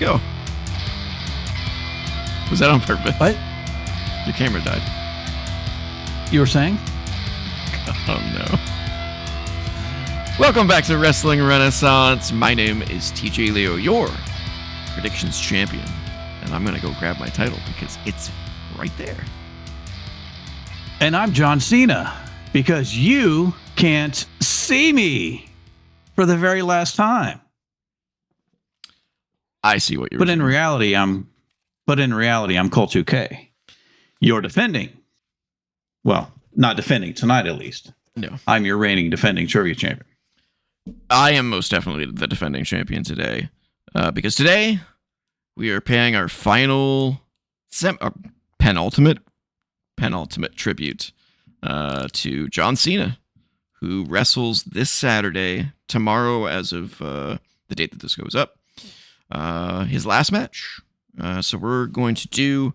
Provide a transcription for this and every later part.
go. Was that on purpose? What? Your camera died. You were saying? Oh, no. Welcome back to Wrestling Renaissance. My name is TJ Leo, your predictions champion. And I'm going to go grab my title because it's right there. And I'm John Cena because you can't see me for the very last time. I see what you're But saying. in reality, I'm Colt 2K. You're defending. Well, not defending tonight, at least. No. I'm your reigning defending trivia champion. I am most definitely the defending champion today. Because today we are paying our final penultimate tribute to John Cena, who wrestles this Saturday, tomorrow as of the date that this goes up. His last match. So we're going to do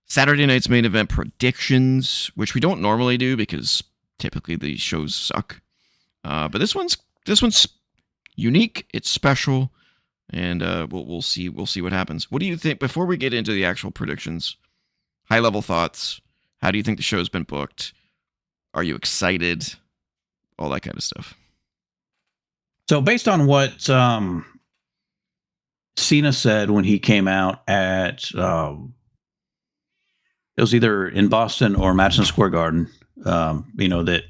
Saturday night's main event predictions, which we don't normally do because typically these shows suck. But this one's unique. It's special, and we'll see what happens. What do you think before we get into the actual predictions? High level thoughts. How do you think the show's been booked? Are you excited? All that kind of stuff. So based on what Cena said when he came out at it was either in Boston or Madison Square Garden, that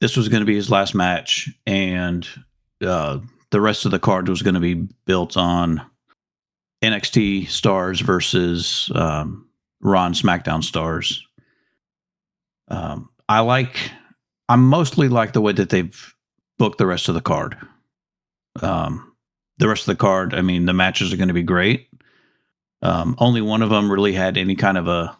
this was going to be his last match, and the rest of the card was going to be built on NXT stars versus Raw and SmackDown stars. I mostly like the way that they've booked the rest of the card. The rest of the card, I mean, the matches are going to be great. Only one of them really had any kind of a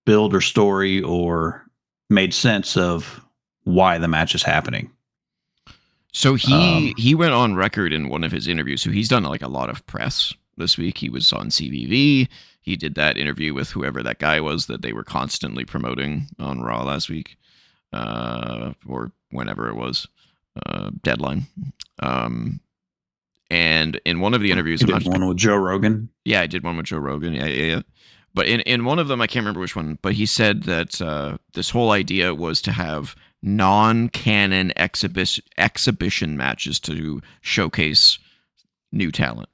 build or story or made sense of why the match is happening. So he went on record in one of his interviews. So he's done like a lot of press this week. He was on CBV. He did that interview with whoever that guy was that they were constantly promoting on Raw last week, or whenever it was, Deadline. And in one of the interviews, You did one with Joe Rogan. Yeah, I did one with Joe Rogan. Yeah. But in one of them, I can't remember which one, but he said that this whole idea was to have non-canon exhibition matches to showcase new talent.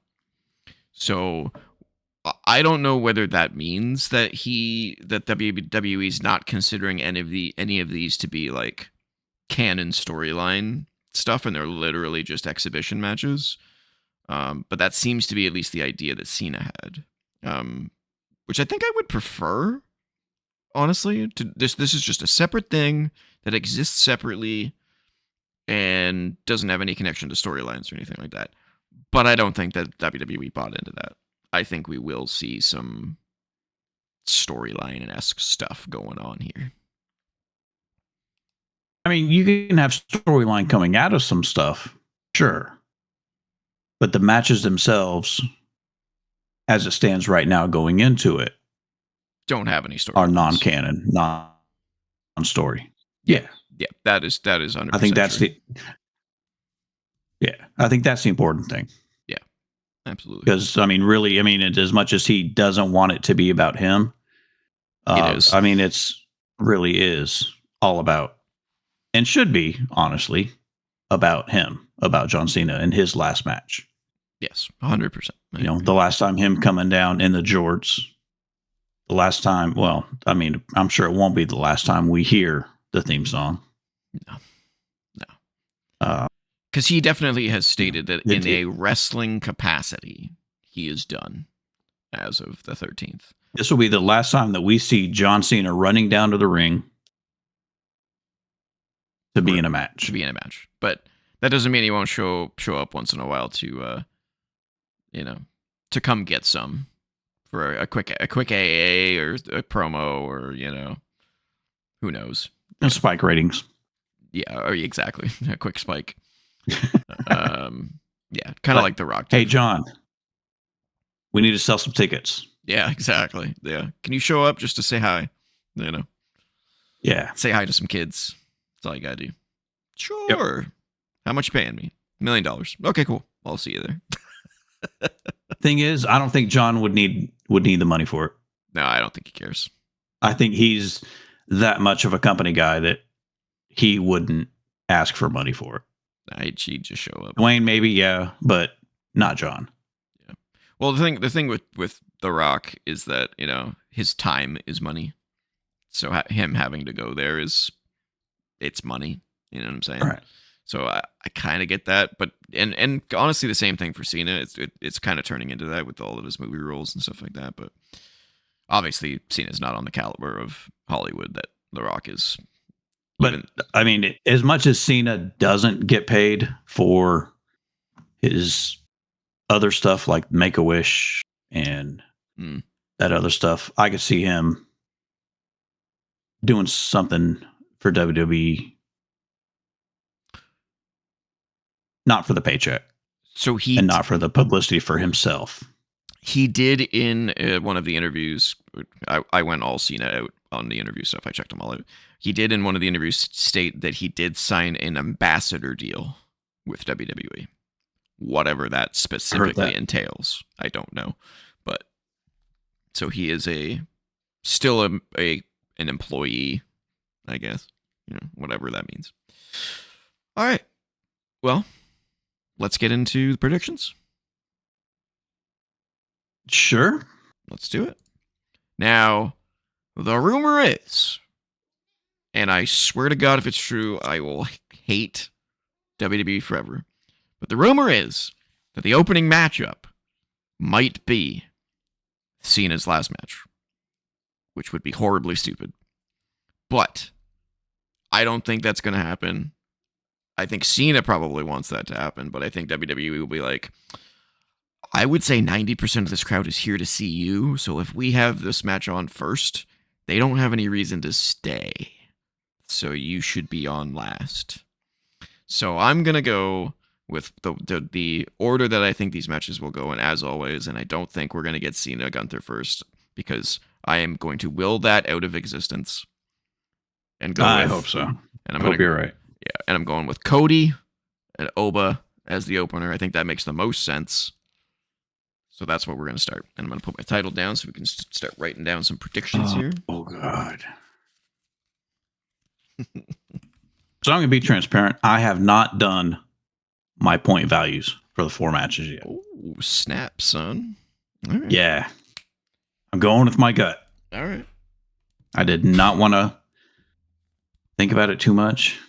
So I don't know whether that means that WWE is not considering any of these to be like canon storyline stuff, and they're literally just exhibition matches. But that seems to be at least the idea that Cena had, which I think I would prefer, honestly. This is just a separate thing that exists separately and doesn't have any connection to storylines or anything like that. But I don't think that WWE bought into that. I think we will see some storyline-esque stuff going on here. I mean, you can have storyline coming out of some stuff, sure. But the matches themselves, as it stands right now going into it, don't have any story. Are non-canon, non-story. Yeah. Yeah, that is 100%. I think that's true. I think that's the important thing. Yeah, absolutely. Because really, as much as he doesn't want it to be about him, it is. It's really is all about, and should be, honestly, about him, about John Cena and his last match. Yes, 100%. The last time him coming down in the jorts, the last time, I'm sure it won't be the last time we hear the theme song. No. Because he definitely has stated that in a wrestling capacity, he is done as of the 13th. This will be the last time that we see John Cena running down to the ring to be in a match. But that doesn't mean he won't show up once in a while to, to come get some for a quick AA or a promo or, who knows. Spike ratings. Yeah, exactly. A quick spike. Yeah, kind of like The Rock. Hey, John, we need to sell some tickets. Yeah, exactly. Yeah. Can you show up just to say hi? Yeah. Say hi to some kids. That's all you got to do. Sure. Yep. How much you paying me? $1 million. Okay, cool. I'll see you there. Thing is, I don't think John would need the money for it. No, I don't think he cares. I think he's that much of a company guy that he wouldn't ask for money for it. He'd just show up. Dwayne, maybe, yeah, but not John. Yeah. Well, the thing with The Rock is that his time is money. So him having to go there it's money. You know what I'm saying? All right. So I kind of get that, but and honestly, the same thing for Cena. It's kind of turning into that with all of his movie roles and stuff like that. But obviously, Cena's not on the caliber of Hollywood that The Rock is. But I mean, as much as Cena doesn't get paid for his other stuff like Make a Wish and that other stuff, I could see him doing something for WWE. Not for the paycheck. So and not for the publicity for himself. He did in one of the interviews. I went all Cena out on the interview stuff. I checked them all out. He did in one of the interviews state that he did sign an ambassador deal with WWE. Whatever that specifically entails, I don't know. But so he is still an employee, I guess. Whatever that means. All right. Well, let's get into the predictions. Sure. Let's do it. Now, the rumor is, and I swear to God if it's true, I will hate WWE forever. But the rumor is that the opening matchup might be Cena's last match, which would be horribly stupid. But I don't think that's going to happen. I think Cena probably wants that to happen, but I think WWE will be like, I would say 90% of this crowd is here to see you, so if we have this match on first, they don't have any reason to stay. So you should be on last. So I'm going to go with the order that I think these matches will go in, as always, and I don't think we're going to get Cena Gunther first, because I am going to will that out of existence. And go I hope so. And I hope you're right. Yeah, and I'm going with Cody and Oba as the opener. I think that makes the most sense. So that's what we're going to start. And I'm going to put my title down so we can start writing down some predictions here. Oh, God. So I'm going to be transparent. I have not done my point values for the 4 matches yet. Oh, snap, son. All right. Yeah. I'm going with my gut. All right. I did not want to think about it too much.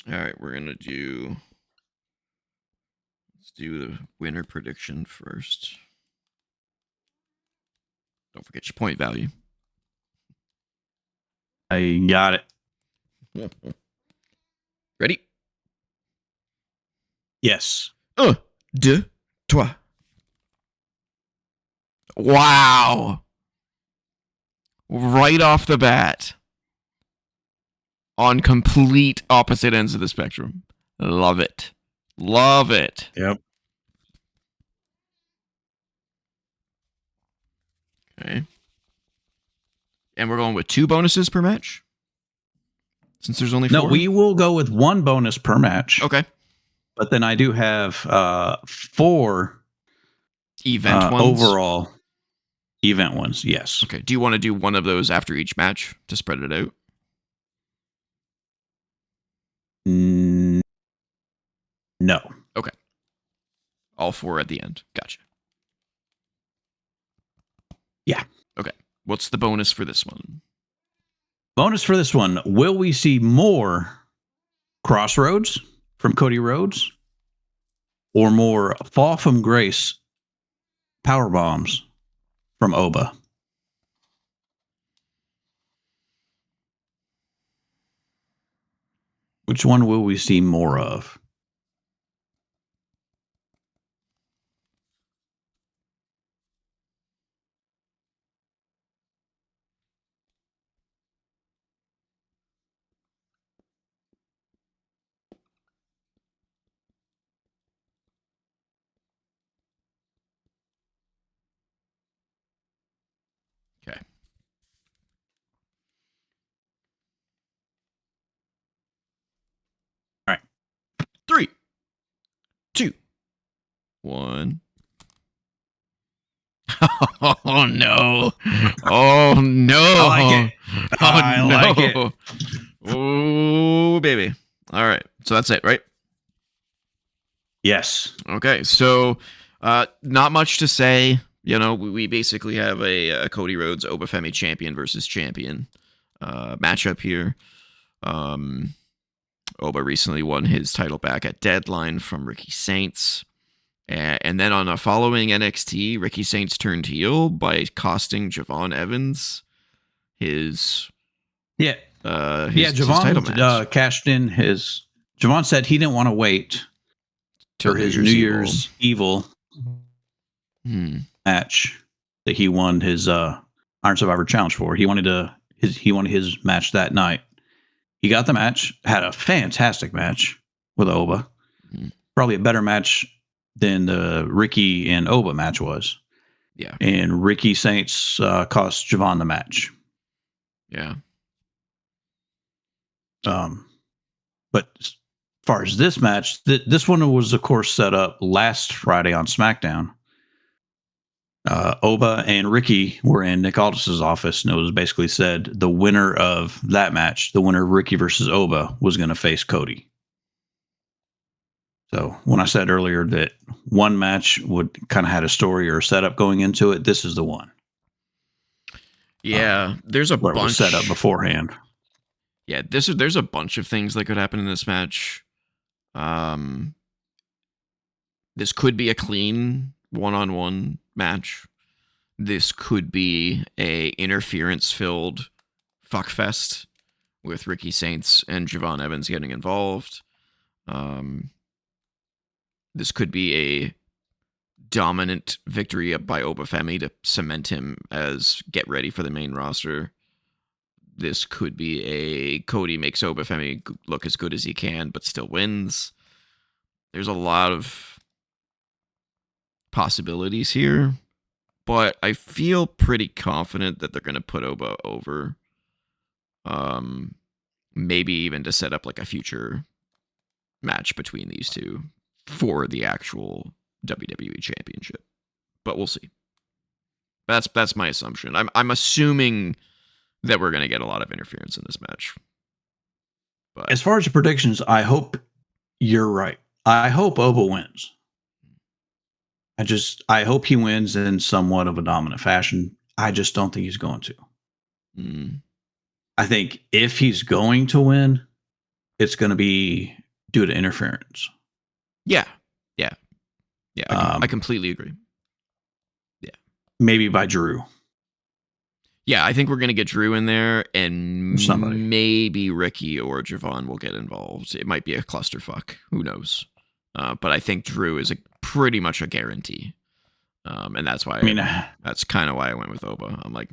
All right, we're going to let's do the winner prediction first. Don't forget your point value. I got it. Ready? Yes. 1, 2, 3. Wow. Right off the bat. On complete opposite ends of the spectrum. Love it. Love it. Yep. Okay. And we're going with 2 bonuses per match? Since there's only 4? No, we will go with 1 bonus per match. Okay. But then I do have 4 event ones? Overall event ones, yes. Okay. Do you want to do one of those after each match to spread it out? No. Okay. All 4 at the end. Gotcha. Yeah. Okay. What's the bonus for this one? Bonus for this one. Will we see more Crossroads from Cody Rhodes or more Fall from Grace power bombs from Oba? Which one will we see more of? Okay. All right. 1. Oh no! Oh no! I like it. Oh I no! like it. Oh baby! All right, so that's it, right? Yes. Okay, so not much to say. We basically have a Cody Rhodes Obafemi champion versus champion matchup here. Oba recently won his title back at Deadline from Ricky Saints. And then on a following NXT, Ricky Saints turned heel by costing Javon Evans his Yeah. his title match. Javon cashed in his. Javon said he didn't want to wait Till for his New Year's Evil match that he won his Iron Survivor Challenge for. He wanted his match that night. He got the match, had a fantastic match with Oba. Probably a better match than the Ricky and Oba match was. Yeah. And Ricky Saints cost Javon the match. Yeah. But as far as this match, this one was, of course, set up last Friday on SmackDown. Oba and Ricky were in Nick Aldis's office, and it was basically said the winner of that match, the winner of Ricky versus Oba, was going to face Cody. So when I said earlier that one match would kind of had a story or a setup going into it, this is the one. Yeah, there's a Where bunch it was set up beforehand. Yeah, there's a bunch of things that could happen in this match. This could be a clean one-on-one match. This could be a interference-filled fuckfest with Ricky Saints and Javon Evans getting involved. This could be a dominant victory by Obafemi to cement him as get ready for the main roster. This could be a Cody makes Obafemi look as good as he can, but still wins. There's a lot of possibilities here, but I feel pretty confident that they're going to put Oba over. Maybe even to set up like a future match between these two for the actual WWE Championship, but we'll see. That's my assumption. I'm assuming that we're going to get a lot of interference in this match. But as far as the predictions, I hope you're right. I hope Oba wins. I hope he wins in somewhat of a dominant fashion. I just don't think he's going to. I think if he's going to win, it's going to be due to interference. Yeah. I completely agree. Yeah. Maybe by Drew. Yeah, I think we're going to get Drew in there, and Somebody. Maybe Ricky or Javon will get involved. It might be a clusterfuck. Who knows? But I think Drew is pretty much a guarantee. And that's why that's kind of why I went with Oba. I'm like,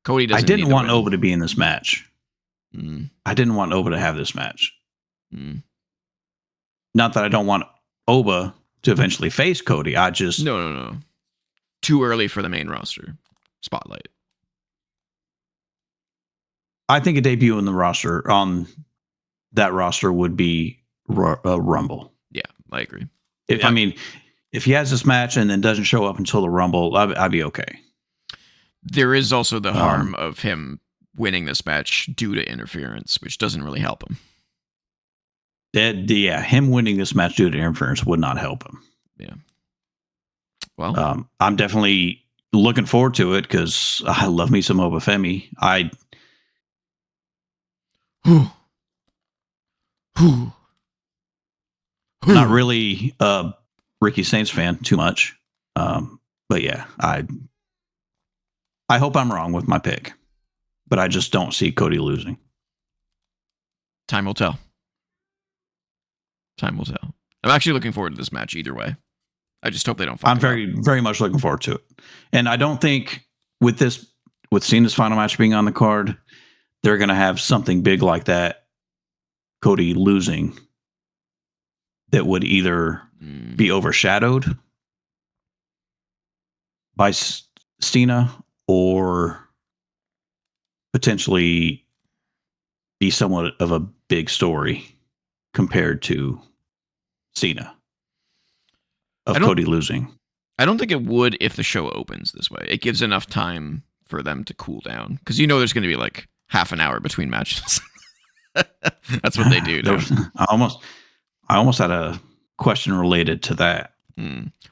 Cody doesn't. I didn't want Oba to be in this match. I didn't want Oba to have this match. Not that I don't want Oba to eventually face Cody. I just no. Too early for the main roster spotlight. I think a debut in the roster on that roster would be a Rumble. Yeah, I agree. If he has this match and then doesn't show up until the Rumble, I'd be okay. There is also the harm of him winning this match due to interference, which doesn't really help him. Him winning this match due to interference would not help him. Yeah. Well, I'm definitely looking forward to it because I love me some Obafemi. Not really a Ricky Saints fan too much. But yeah, I hope I'm wrong with my pick, but I just don't see Cody losing. Time will tell. I'm actually looking forward to this match either way. I just hope they don't. I'm very, very much looking forward to it. And I don't think with Cena's final match being on the card, they're going to have something big like that, Cody losing, that would either be overshadowed by Cena or potentially be somewhat of a big story compared to Cena. of Cody losing. I don't think it would if the show opens this way. It gives enough time for them to cool down because there's going to be like half an hour between matches. That's what they do. I almost had a question related to that.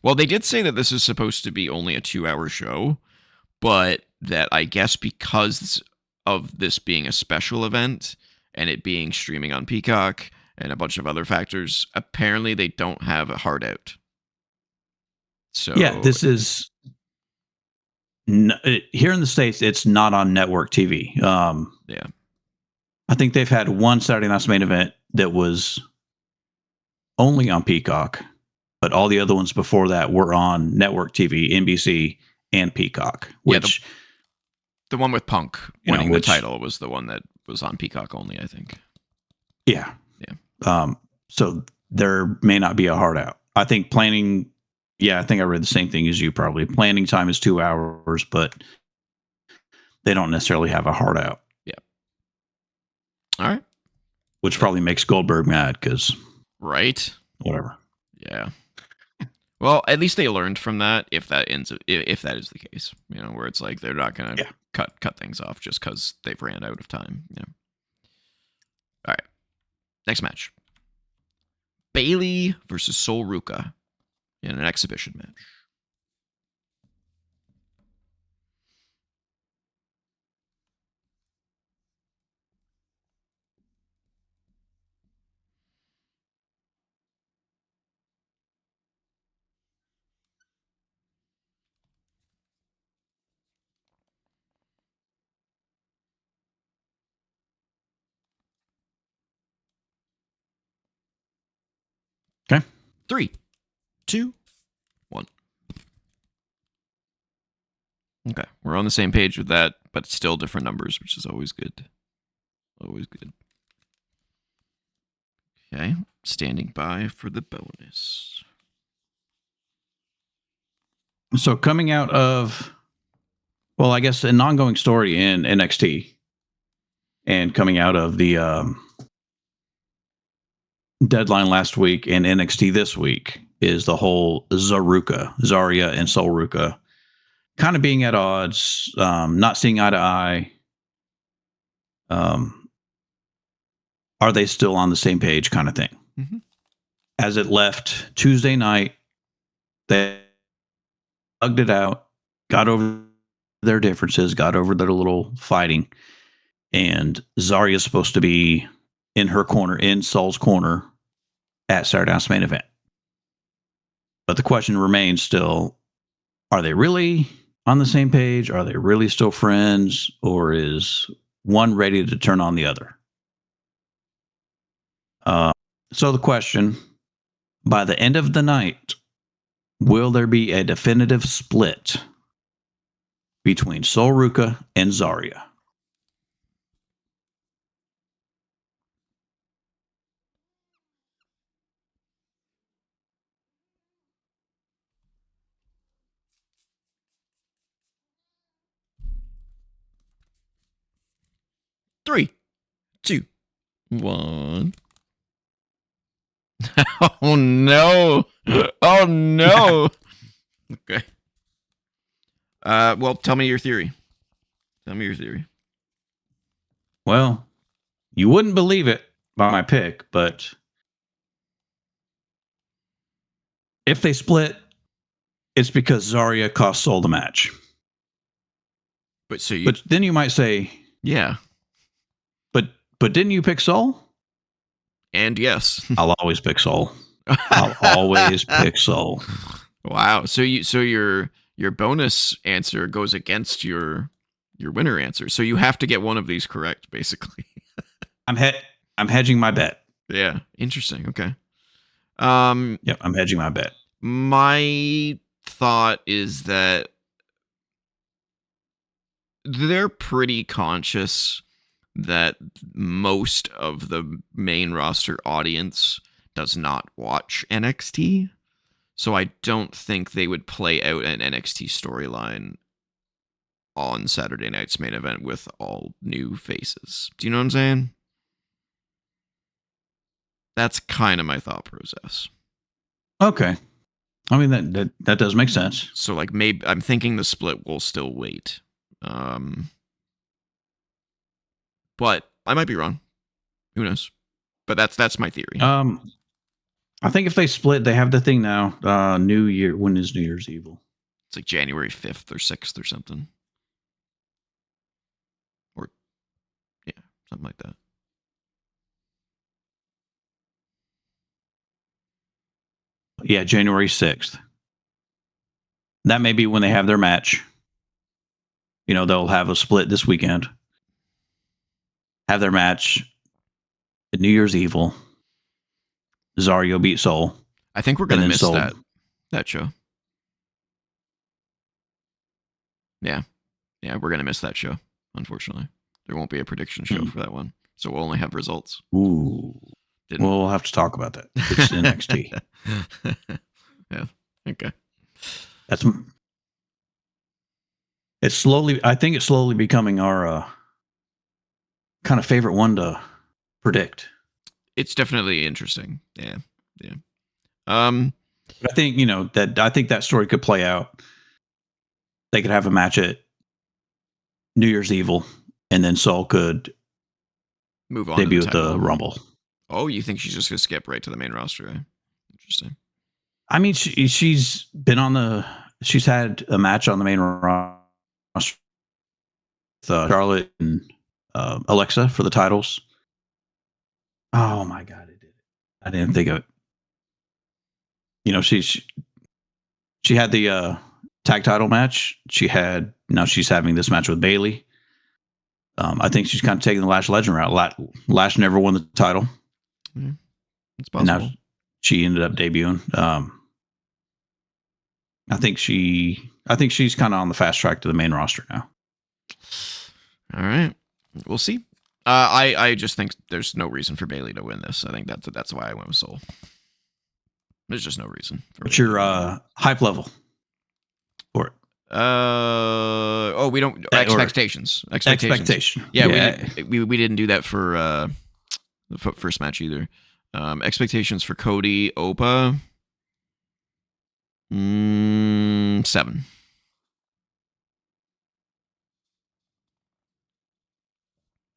Well, they did say that this is supposed to be only a 2-hour show, but that I guess because of this being a special event and it being streaming on Peacock and a bunch of other factors, apparently they don't have a hard out. So yeah, this is here in the States. It's not on network TV. Yeah, I think they've had one Saturday Night's Main Event that was only on Peacock, but all the other ones before that were on network TV, NBC, and Peacock. Which the one with Punk winning the title was the one that was on Peacock only, I think. Yeah. So there may not be a hard out. I think planning. Yeah, I think I read the same thing as you. Probably planning time is 2 hours, but they don't necessarily have a hard out. Yeah. All right. Which probably makes Goldberg mad because. Right. Whatever. Yeah. Well, at least they learned from that. If that is the case, where it's like they're not gonna cut things off just because they've ran out of time. All right. Next match: Bayley versus Sol Ruca in an exhibition match. Okay. 3, 2, 1. Okay, we're on the same page with that, but still different numbers, which is always good. Always good. Okay, standing by for the bonus. So coming out of, well, I guess an ongoing story in NXT and coming out of the deadline last week and NXT this week is the whole Zarya and Sol Ruca kind of being at odds, not seeing eye to eye. Are they still on the same page kind of thing? Mm-hmm. As it left Tuesday night, they hugged it out, got over their differences, got over their little fighting, and Zarya is supposed to be in her corner, in Sol's corner at Saturday Night's Main Event. But the question remains still, are they really on the same page? Are they really still friends? Or is one ready to turn on the other? So the question, by the end of the night, will there be a definitive split between Sol Ruca and Zarya? Three, 2, 1. Oh no! Oh no! Okay. Well, tell me your theory. Well, you wouldn't believe it by my pick, but if they split, it's because Zarya cost Sol the match. But then you might say, yeah. But didn't you pick Sol? And yes. I'll always pick Sol. I'll always pick Sol. Wow. So your bonus answer goes against your winner answer. So you have to get one of these correct, basically. I'm hedging my bet. Yeah. Interesting. Okay. Yep, I'm hedging my bet. My thought is that they're pretty conscious that most of the main roster audience does not watch NXT. So I don't think they would play out an NXT storyline on Saturday night's Main Event with all new faces. Do you know what I'm saying? That's kind of my thought process. Okay. I mean, that does make sense. So like maybe I'm thinking the split will still wait. But I might be wrong. Who knows? But that's my theory. I think if they split, they have the thing now. New Year. When is New Year's Evil? It's like January 5th or 6th or something. Or yeah, something like that. Yeah, January 6th. That may be when they have their match. You know, they'll have a split this weekend. Have their match at New Year's Evil. Zario beat Soul. I think we're gonna miss that show. Yeah, we're gonna miss that show. Unfortunately, there won't be a prediction show for that one, so we'll only have results. Ooh, we'll have to talk about that. It's NXT. Yeah. Okay. It's slowly. I think it's slowly becoming our kind of favorite one to predict. It's definitely interesting. Yeah. But I think I think that story could play out. They could have a match at New Year's Evil, and then Soul could move on debut to at the Rumble. Oh, you think she's just gonna skip right to the main roster? Eh? Interesting. I mean, she's been she's had a match on the main roster with Charlotte and Alexa for the titles. Oh my god, I didn't think of it. You know, she had the tag title match. Now she's having this match with Bayley. I think she's kind of taking the Lash Legend route. Lash never won the title. It's possible. And now she ended up debuting. I think she's kind of on the fast track to the main roster now. All right, we'll see. I just think there's no reason for Bayley to win this. I think that's why I went with Soul. There's just no reason. What's your hype level for it? We don't expectations. Yeah. We didn't do that for the first match either. Expectations for Cody Opa. 7.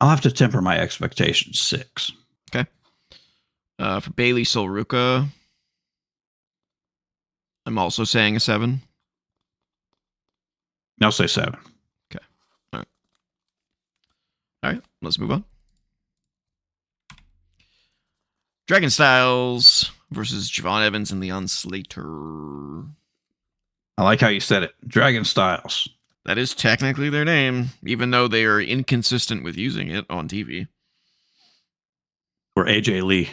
I'll have to temper my expectations. 6. Okay. For Bayley Solruka, I'm also saying a 7. I'll say 7. Okay. All right. Let's move on. Dragon Styles versus Javon Evans and Leon Slater. I like how you said it. Dragon Styles. That is technically their name, even though they are inconsistent with using it on TV. Or AJ Lee.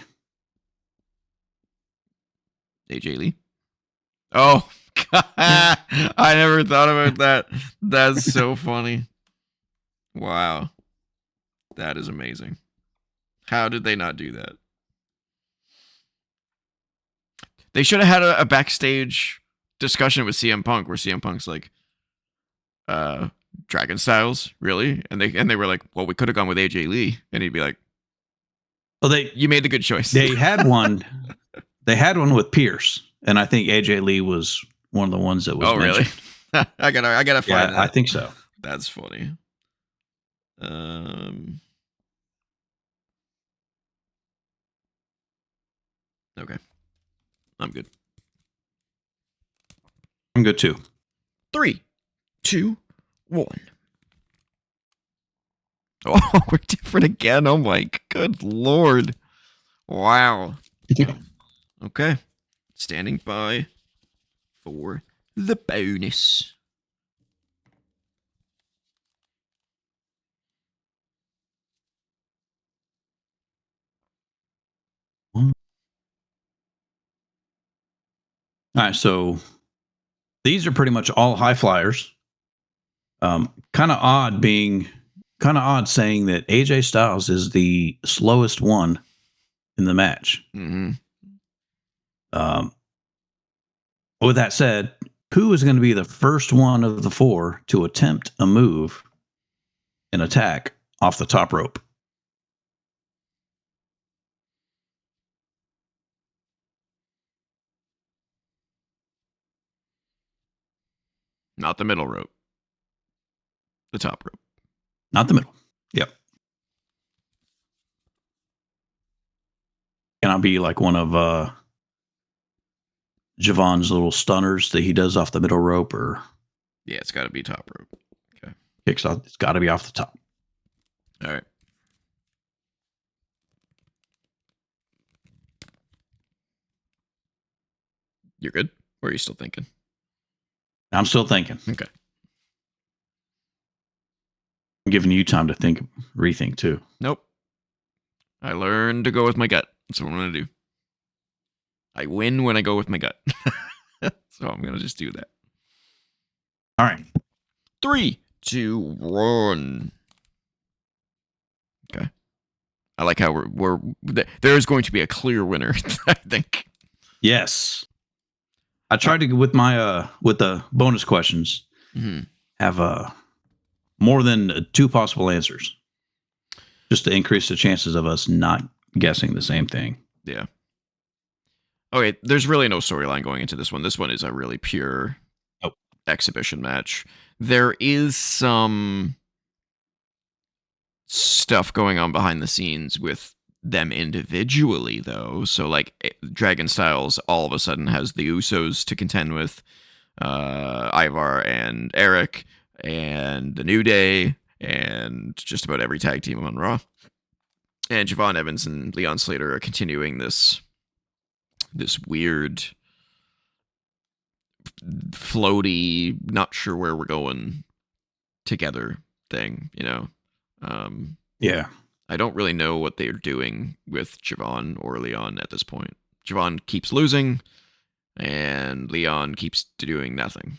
AJ Lee? Oh, God. I never thought about that. That's so funny. Wow. That is amazing. How did they not do that? They should have had a backstage discussion with CM Punk where CM Punk's like, Dragon Styles, really? And they were like, well, we could have gone with AJ Lee. And he'd be like, well, you made the good choice. They had one. They had one with Pierce, and I think AJ Lee was one of the ones that was. Oh, mentioned. Really? I gotta find it. I think so. That's funny. Okay. I'm good. I'm good too. 3, 2, 1. Oh, we're different again. Oh my good lord. Wow. Okay. Standing by for the bonus. All right, so these are pretty much all high flyers. Kind of odd saying that AJ Styles is the slowest one in the match. Mm-hmm. With that said, who is going to be the first one of the 4 to attempt a move, an attack off the top rope? Not the middle rope. The top rope. Not the middle. Yep. Can I be like one of Javon's little stunners that he does off the middle rope, or Yeah, it's got to be top rope. Okay. kicks off? It's got to be off the top. All right. You're good? Or are you still thinking? I'm still thinking. Okay. I'm giving you time to think, rethink too. Nope. I learned to go with my gut. That's what I'm going to do. I win when I go with my gut. So I'm going to just do that. All right. 3, 2, 1. Okay. I like how there's going to be a clear winner, I think. Yes. I tried to with my with the bonus questions have more than 2 possible answers, just to increase the chances of us not guessing the same thing. Yeah. Okay, there's really no storyline going into this one. This one is a really pure exhibition match. There is some stuff going on behind the scenes with them individually, though. So, like, Dragon Styles all of a sudden has the Usos to contend with, Ivar and Eric, and the New Day, and just about every tag team on Raw. And Javon Evans and Leon Slater are continuing this weird, floaty, not sure where we're going together thing, you know? Yeah. I don't really know what they're doing with Javon or Leon at this point. Javon keeps losing, and Leon keeps doing nothing.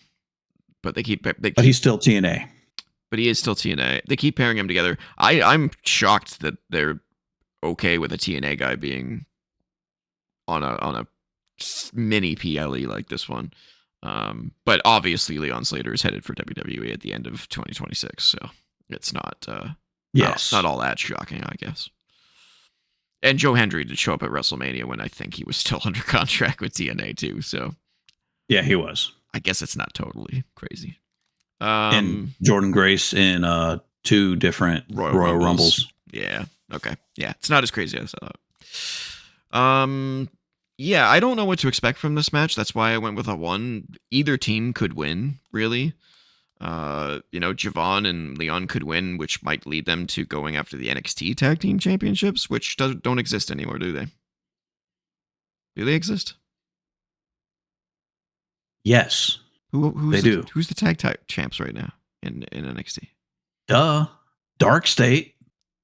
But But he's still TNA. But he is still TNA. They keep pairing him together. I'm shocked that they're okay with a TNA guy being on a mini PLE like this one. But obviously Leon Slater is headed for WWE at the end of 2026, so it's not not all that shocking, I guess. And Joe Hendry did show up at WrestleMania when I think he was still under contract with TNA too, so yeah, he was. I guess it's not totally crazy. And Jordan Grace in 2 different Royal Rumbles. Yeah. Okay. Yeah, it's not as crazy as I thought. Yeah, I don't know what to expect from this match. That's why I went with a 1. Either team could win, really. Javon and Leon could win, which might lead them to going after the NXT Tag Team Championships, which don't exist anymore, do they? Do they exist? Yes. Who's they do. Who's the tag champs right now in NXT? Duh. Dark State.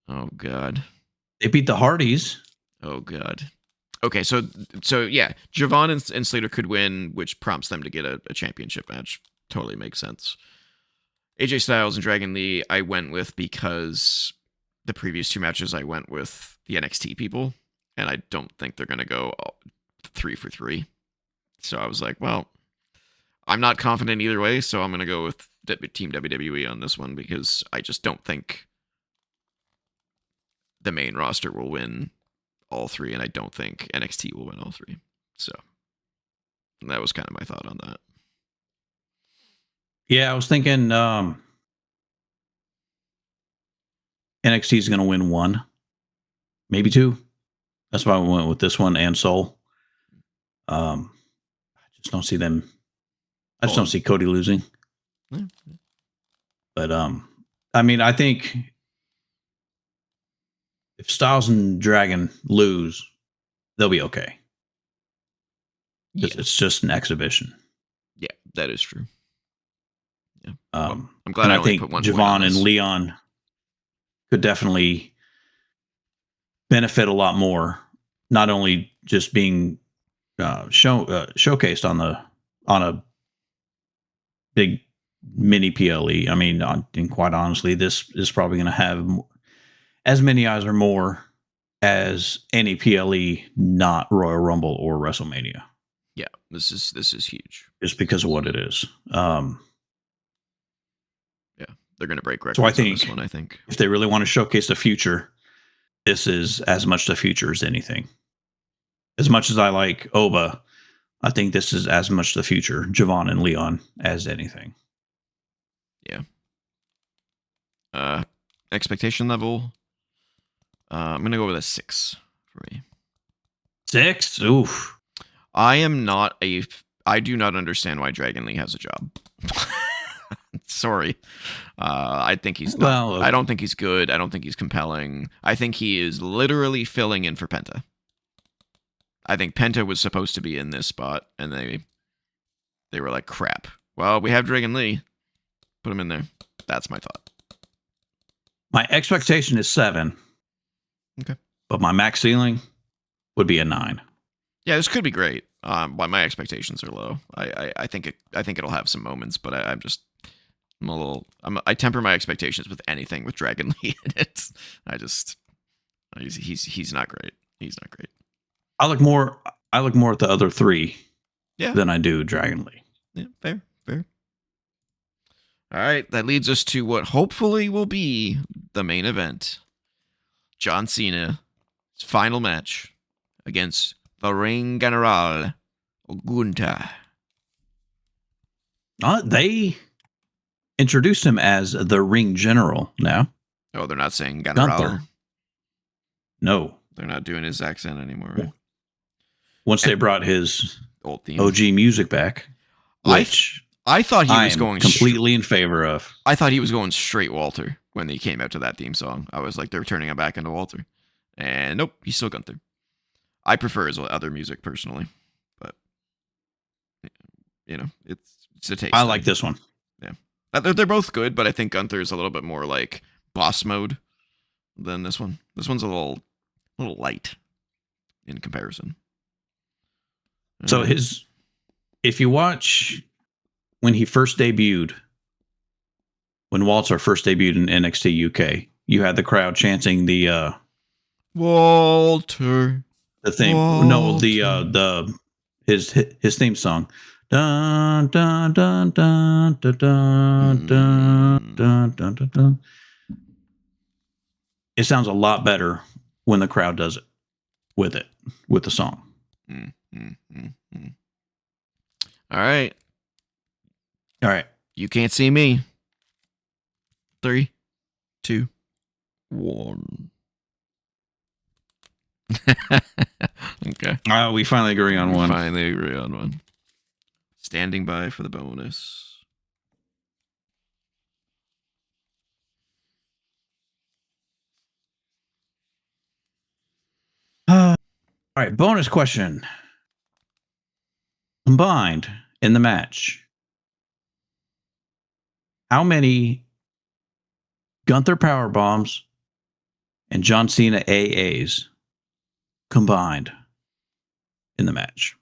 Oh, God. They beat the Hardys. Oh, God. Okay, so yeah, Javon and Slater could win, which prompts them to get a championship match. Totally makes sense. AJ Styles and Dragon Lee, I went with because the previous 2 matches I went with the NXT people, and I don't think they're going to go 3 for 3. So I was like, well, I'm not confident either way, so I'm going to go with Team WWE on this one because I just don't think the main roster will win all 3, and I don't think NXT will win all 3. So that was kind of my thought on that. Yeah, I was thinking NXT is going to win 1, maybe 2. That's why I went with this one and Soul. I just don't see them. I just don't see Cody losing. Mm-hmm. But I mean, I think if Styles and Dragon lose, they'll be okay. Yeah. It's just an exhibition. Yeah, that is true. Yeah. I'm glad I think Javon and Leon could definitely benefit a lot more. Not only just being showcased on a big mini PLE. I mean, and quite honestly, this is probably going to have as many eyes or more as any PLE, not Royal Rumble or WrestleMania. Yeah, this is huge. Just because of what it is. Yeah, they're going to break records. So I think on this one. I think if they really want to showcase the future, this is as much the future as anything. As much as I like Oba, I think this is as much the future, Javon and Leon, as anything. Yeah. Expectation level. I'm gonna go with a 6 for me. 6? Oof. I do not understand why Dragon Lee has a job. Sorry. I think he's not. Well, I don't think he's good. I don't think he's compelling. I think he is literally filling in for Penta. I think Penta was supposed to be in this spot, and they were like, crap. Well, we have Dragon Lee. Put him in there. That's my thought. my expectation is 7. Okay. But my max ceiling would be a 9. Yeah, this could be great. But my expectations are low. I think it'll have some moments, but I temper my expectations with anything with Dragon Lee in it. He's not great. He's not great. I look more at the other 3 Yeah. than I do Dragon Lee. Yeah, fair. All right, that leads us to what hopefully will be the main event. John Cena's final match against the Ring General Gunther. They introduced him as the Ring General now. Oh, they're not saying General. Gunther. No. They're not doing his accent anymore, right? Once they brought his Old theme. OG music back, which I thought he I was am going completely in favor of. I thought he was going straight Walter when they came out to that theme song. I was like, they're turning him back into Walter. And nope, he's still Gunther. I prefer his other music personally, but it's a taste. I like this one. Yeah, they're both good, but I think Gunther is a little bit more like boss mode than this one. This one's a little light in comparison. So if you watch when he first debuted, when Walter first debuted in NXT UK, you had the crowd chanting the Walter. The theme. Walter. No, his theme song. Dun dun dun dun dun dun dun dun dun dun dun. It sounds a lot better when the crowd does it with the song. All right. All right. You can't see me. 3, 2, 1. Okay. We finally agree on one. Finally agree on one. Standing by for the bonus. All right. Bonus question. Combined in the match, how many Gunther power bombs and John Cena AAs combined in the match?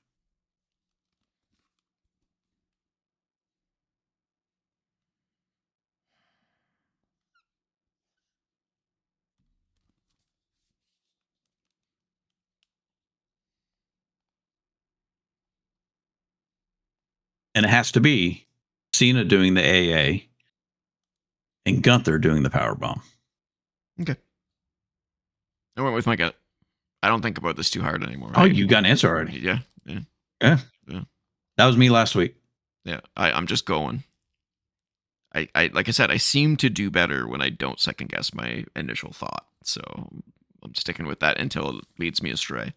And it has to be Cena doing the AA and Gunther doing the power bomb. Okay. I went with my gut. I don't think about this too hard anymore. Oh, you got an answer already. Yeah. Yeah. That was me last week. Yeah. I'm just going. I like I said, I seem to do better when I don't second guess my initial thought. So I'm sticking with that until it leads me astray.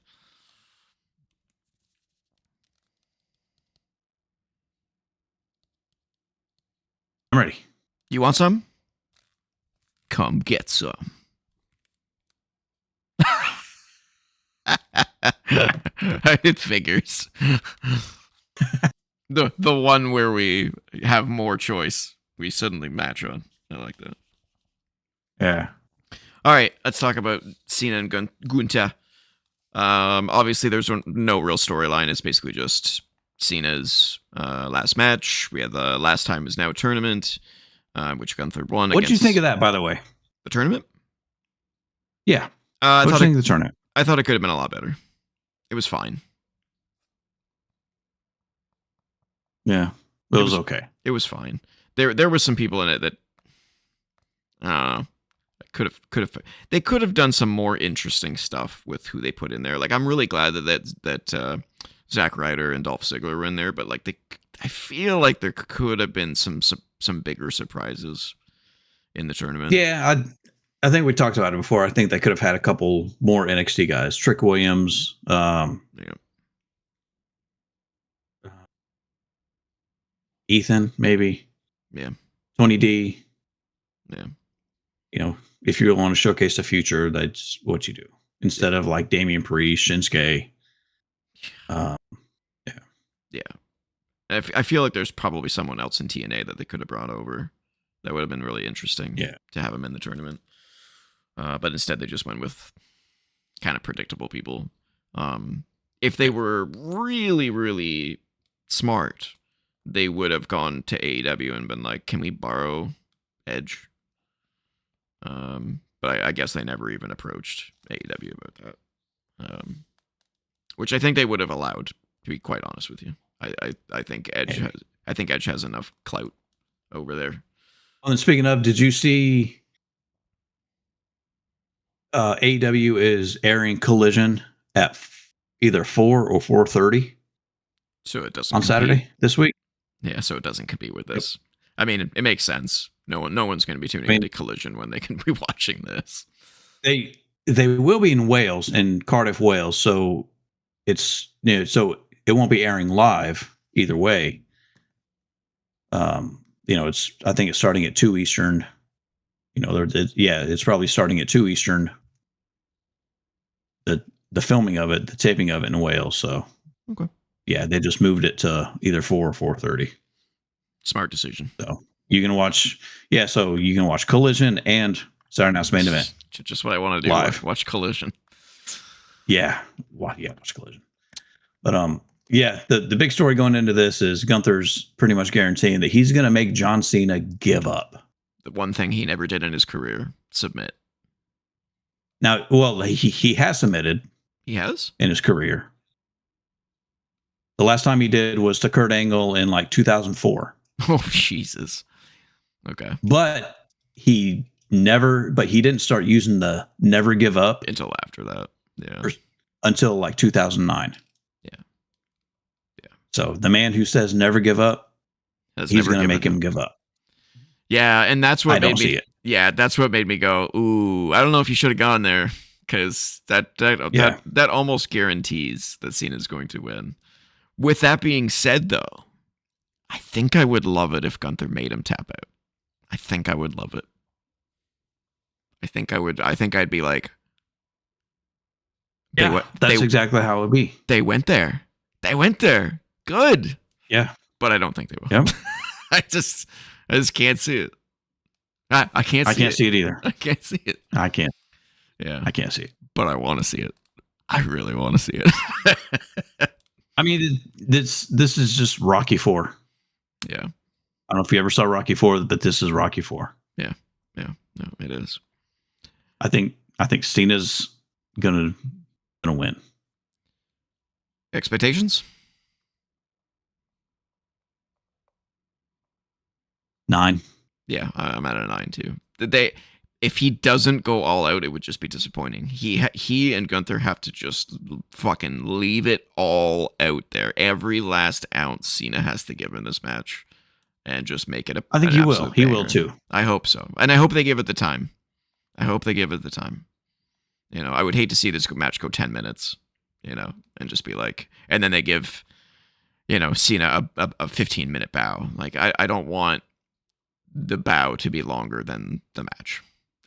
I'm ready. You want some? Come get some. It figures. The one where we have more choice, we suddenly match on. I like that. Yeah. All right, let's talk about Cena and Gunther. Obviously, there's no real storyline. It's basically just Cena's last match. We had the last time is now a tournament, which Gunther won. What did you think of that, by the way? The tournament? Yeah. I what did you think of the tournament? I thought it could have been a lot better. It was fine. Yeah, it was okay. It was fine. There were some people in it that they could have done some more interesting stuff with who they put in there. Like I'm really glad that Zack Ryder and Dolph Ziggler were in there, but like I feel like there could have been some some bigger surprises in the tournament. Yeah, I think we talked about it before. I think they could have had a couple more NXT guys. Trick Williams, Yeah. Ethan, maybe. Yeah. Tony D. Yeah. If you want to showcase the future, that's what you do. Instead of like Damian Priest, Shinsuke. Yeah. Yeah. I feel like there's probably someone else in TNA that they could have brought over. That would have been really interesting to have him in the tournament. But instead, they just went with kind of predictable people. If they were really, really smart, they would have gone to AEW and been like, "Can we borrow Edge?" But I guess they never even approached AEW about that. Which I think they would have allowed. To be quite honest with you, I think Edge has enough clout over there. And speaking of, did you see AEW is airing Collision at either 4 or 4:30? So it doesn't on compete. Saturday this week. Yeah, so it doesn't compete with this. Yep. I mean, it makes sense. No one's going to be tuning into Collision when they can be watching this. They will be in Wales, in Cardiff, Wales. So it's so it won't be airing live either way. It's I think it's starting at 2 Eastern. It's probably starting at 2 Eastern. The filming of it, the taping of it in Wales. So okay. Yeah, they just moved it to either 4 or 4:30. Smart decision. So you can watch, so you can watch Collision and Saturday Night's Main Event. Just what I want to do. Live. Watch Collision. Yeah, watch Collision. But the big story going into this is Gunther's pretty much guaranteeing that he's going to make John Cena give up. The one thing he never did in his career, submit. Now, well, he has submitted. He has? In his career. The last time he did was to Kurt Angle in like 2004. Oh, Jesus. Okay. But he didn't start using the never give up until after that. Yeah. Until like 2009. Yeah. So the man who says never give up, he's going to make him give up. Yeah, and that's what made me see it. Yeah, that's what made me go, ooh, I don't know if you should have gone there, because that almost guarantees that Cena's going to win. With that being said, though, I think I would love it if Gunther made him tap out. I think I would love it. I think I'd be like, that's exactly how it would be. They went there. Good. Yeah. But I don't think they will. Yeah. I just can't see it. I can't see it either. I can't see it. I can't. Yeah. I can't see it. But I want to see it. I really want to see it. I mean, this is just Rocky 4. Yeah. I don't know if you ever saw Rocky 4, but this is Rocky 4. Yeah. No, it is. I think Cena's gonna win. Expectations? 9. Yeah, I'm at a 9 too. If he doesn't go all out, it would just be disappointing. He and Gunther have to just fucking leave it all out there. Every last ounce Cena has to give in this match, and just make it I think he will. He will too. I hope so, and I hope they give it the time. I would hate to see this match go 10 minutes. And just be like, and then they give, Cena a 15-minute bow. Like I don't want the bow to be longer than the match.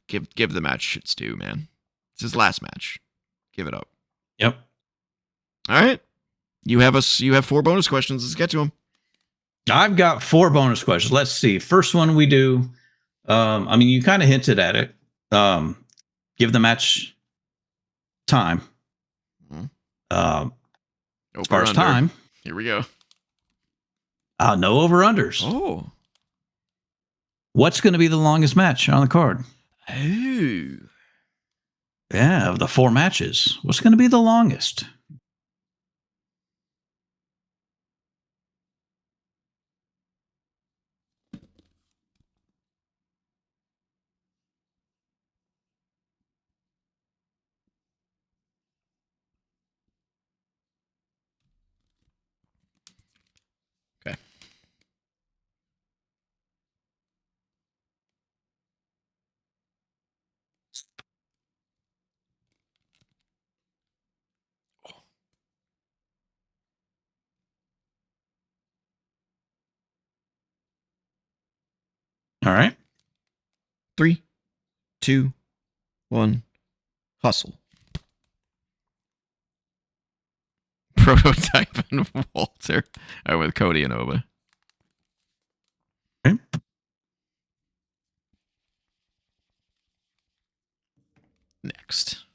Give the match its due, man. It's his last match. Give it up. Yep. All right. You have 4 bonus questions. Let's get to them. I've got 4 bonus questions. Let's see. First one we do. You kind of hinted at it. Give the match time. Mm-hmm. As far as time, here we go. No over-unders. Oh. What's going to be the longest match on the card? Oh. Yeah, of the 4 matches. What's going to be the longest? Okay. right. 3, 2, 1. Hustle. Prototype and Walter. I went with Cody and Oba. Okay. Next.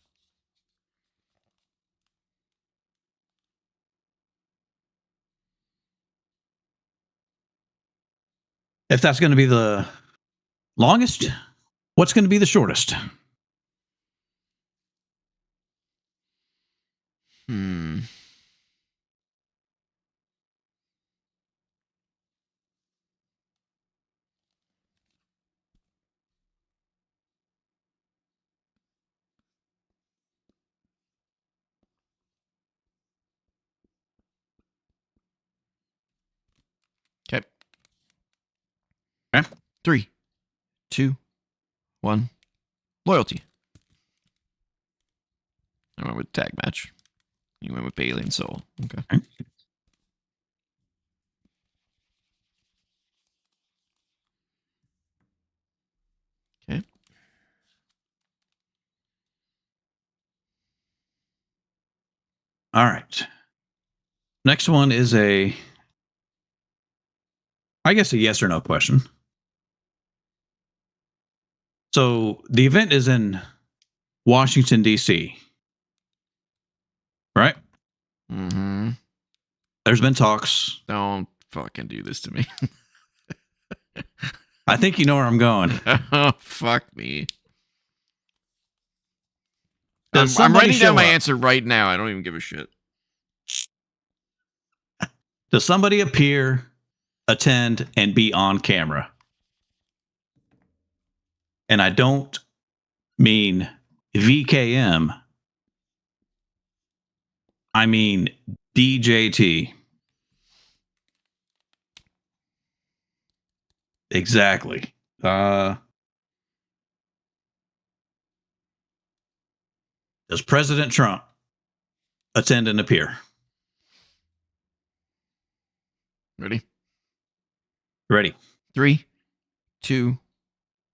If that's going to be the longest, what's going to be the shortest? Okay. Okay. 3, 2, 1. Loyalty. I went with tag match. You went with Bailey and Soul. Okay. Okay. All right. Next one is I guess, a yes or no question. So the event is in Washington, D.C., right? Mm-hmm. There's been talks. Don't fucking do this to me. I think you know where I'm going. Oh, fuck me. Does I'm somebody writing down show my up? answer right now. I don't even give a shit. Does somebody appear, attend, and be on camera? And I don't mean VKM. I mean DJT. Exactly. Does President Trump attend and appear? Ready? Ready. 3, 2,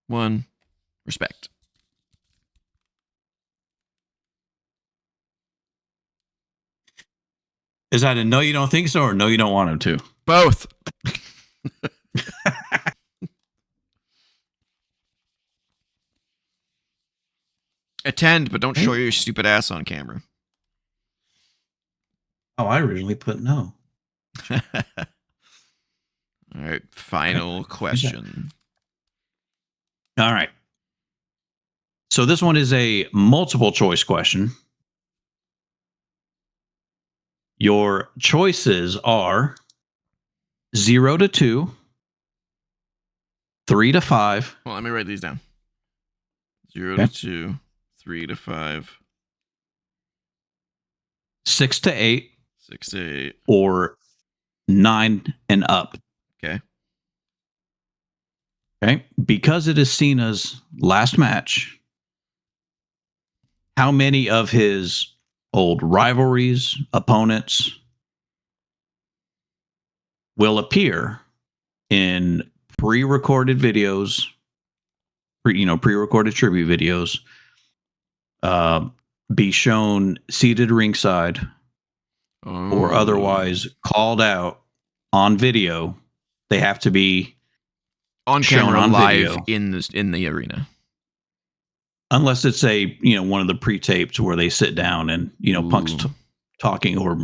1. Respect. Is that a no, you don't think so, or no, you don't want him to? Both. Attend, but don't show your stupid ass on camera. Oh, I originally put no. All right. Final question. All right. So this one is a multiple choice question. Your choices are 0 to 2, 3 to 5. Well, let me write these down. 0 Okay. to 2, 3 to 5, 6 to 8, 6 to 8. or 9 and up. Okay. Okay. Because it is Cena's last match, how many of his old rivalries, opponents will appear in pre-recorded videos, pre-recorded tribute videos, be shown seated ringside, or otherwise called out on video? They have to be on shown camera on live video. in the arena. Unless it's one of the pre-tapes where they sit down and Punk's talking, or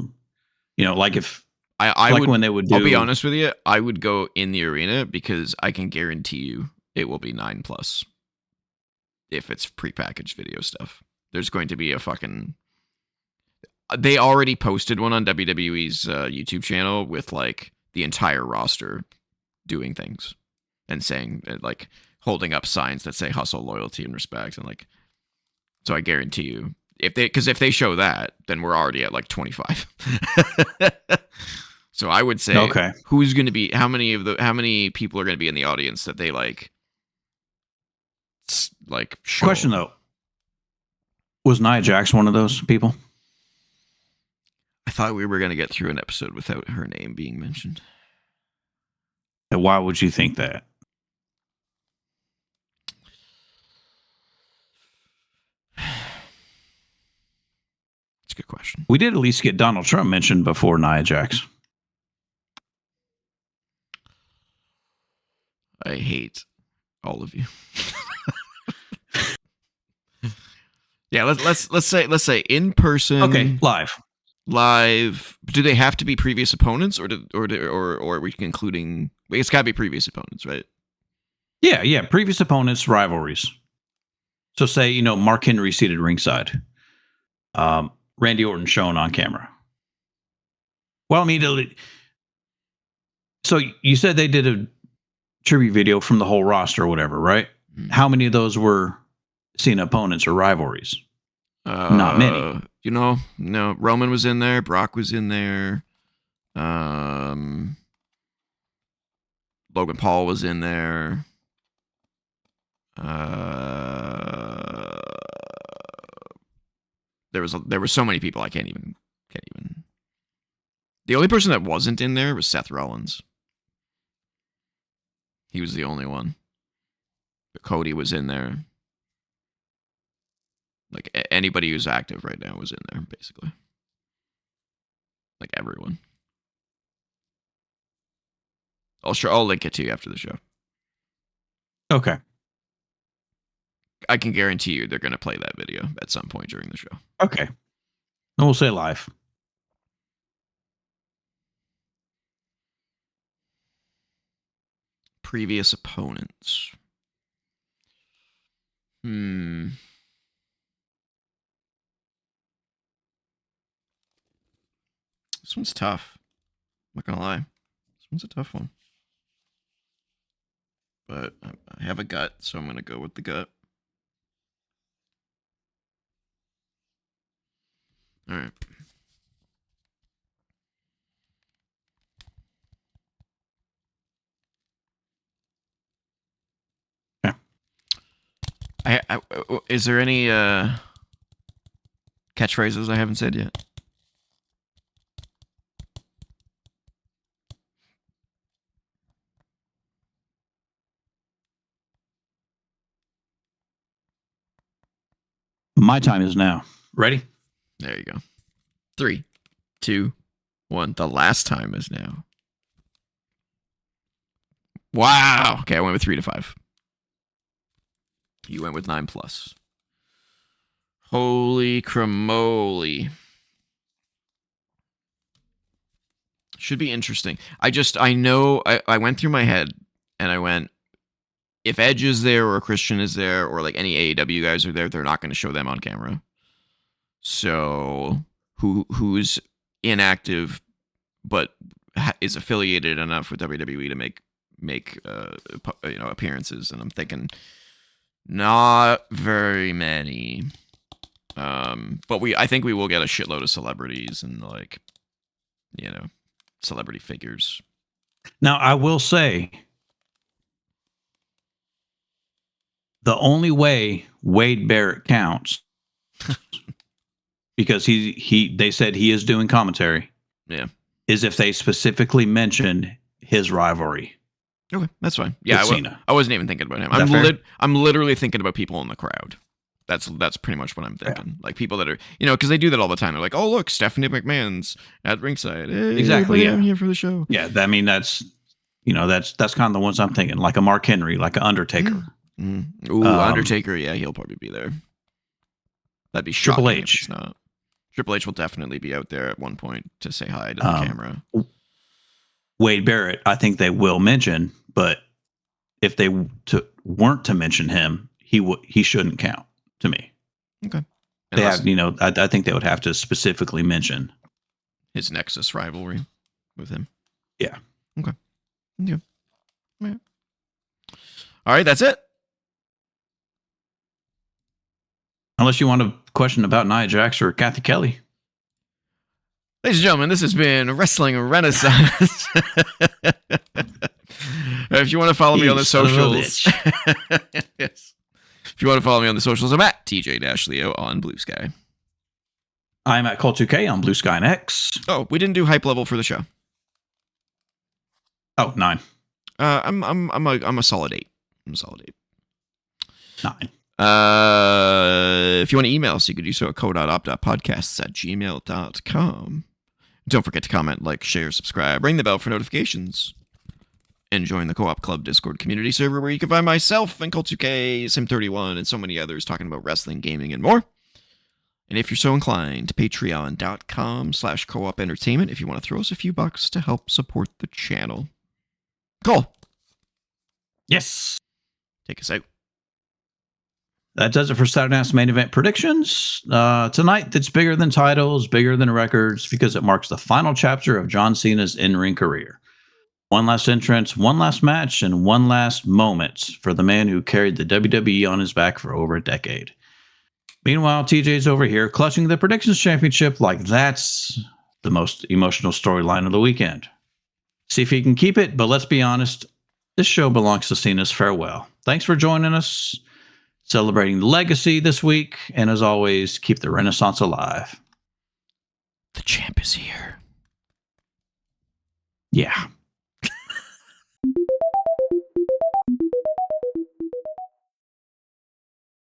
like if I like would, when they would do. I'll be honest with you, I would go in the arena because I can guarantee you it will be 9+ if it's prepackaged video stuff. There's going to be a fucking. They already posted one on WWE's YouTube channel with like the entire roster doing things and saying like holding up signs that say hustle, loyalty, and respect, and like. So I guarantee you, if they show that, then we're already at like 25. So I would say, Okay. who's going to be how many people are going to be in the audience that they like show? Question though, was Nia Jax one of those people? I thought we were going to get through an episode without her name being mentioned. And why would you think that? We did at least get Donald Trump mentioned before Nia Jax. I hate all of you. Yeah, let's say in person. Okay, Live. Do they have to be previous opponents, or are we including? It's got to be previous opponents, right? Yeah. Previous opponents, rivalries. So say Mark Henry seated ringside. Randy Orton shown on camera. Well, I mean, so you said they did a tribute video from the whole roster or whatever, right? Mm-hmm. How many of those were Cena opponents or rivalries? Not many. No. Roman was in there. Brock was in there. Logan Paul was in there. There were so many people I can't even. The only person that wasn't in there was Seth Rollins. He was the only one. But Cody was in there. Like anybody who's active right now was in there, basically. Like everyone. I'll link it to you after the show. Okay. I can guarantee you they're going to play that video at some point during the show. Okay. And we'll say live. Previous opponents. This one's tough. I'm not going to lie. This one's a tough one. But I have a gut, so I'm going to go with the gut. All right. Is there any catchphrases I haven't said yet? My time is now. Ready? There you go. 3, 2, 1. The last time is now. Wow. Okay, I went with 3 to 5. You went with 9+. Holy cramoly. Should be interesting. I know I went through my head and I went, if Edge is there or Christian is there or like any AEW guys are there, they're not going to show them on camera. So who's inactive but is affiliated enough with WWE to make appearances? And I'm thinking not very many. But I think we will get a shitload of celebrities and celebrity figures. Now I will say, the only way Wade Barrett counts, because they said he is doing commentary. Yeah, is if they specifically mention his rivalry. Okay, that's fine. Yeah, I wasn't even thinking about him. I'm literally thinking about people in the crowd. That's pretty much what I'm thinking. Yeah. Like people that are, because they do that all the time. They're like, oh look, Stephanie McMahon's at ringside. Hey, exactly. Yeah. I'm here for the show. Yeah, I mean that's kind of the ones I'm thinking, like a Mark Henry, like an Undertaker. Ooh, Undertaker. Yeah, he'll probably be there. That'd be shocking. Triple H. If it's not. Triple H will definitely be out there at one point to say hi to the camera. Wade Barrett, I think they will mention, but if they weren't to mention him, he shouldn't count to me. Okay. They have, I think they would have to specifically mention his Nexus rivalry with him. Yeah. Okay. Yeah. All right, that's it. Unless you want a question about Nia Jax or Kathy Kelly. Ladies and gentlemen, this has been Wrestling Renaissance. If you want to follow me on the socials. Yes. If you want to follow me on the socials, I'm at TJ-Leo on BlueSky. I'm at Cole2K on BlueSky and X. Oh, we didn't do hype level for the show. Oh, 9. I'm a solid 8. I'm a solid 8. 9. If you want to email us, you could do so at co.op.podcasts@gmail.com. Don't forget to comment, like, share, subscribe, ring the bell for notifications, and join the Co-op Club Discord community server where you can find myself and Colt2K, Sim31, and so many others talking about wrestling, gaming, and more. And if you're so inclined, patreon.com/co-op entertainment if you want to throw us a few bucks to help support the channel. Cole. Yes. Take us out. That does it for Saturday Night's main event predictions. Tonight, that's bigger than titles, bigger than records, because it marks the final chapter of John Cena's in-ring career. One last entrance, one last match, and one last moment for the man who carried the WWE on his back for over a decade. Meanwhile, TJ's over here clutching the predictions championship like that's the most emotional storyline of the weekend. See if he can keep it, but let's be honest, this show belongs to Cena's farewell. Thanks for joining us, celebrating the legacy this week, and as always, keep the Renaissance alive. The champ is here. Yeah.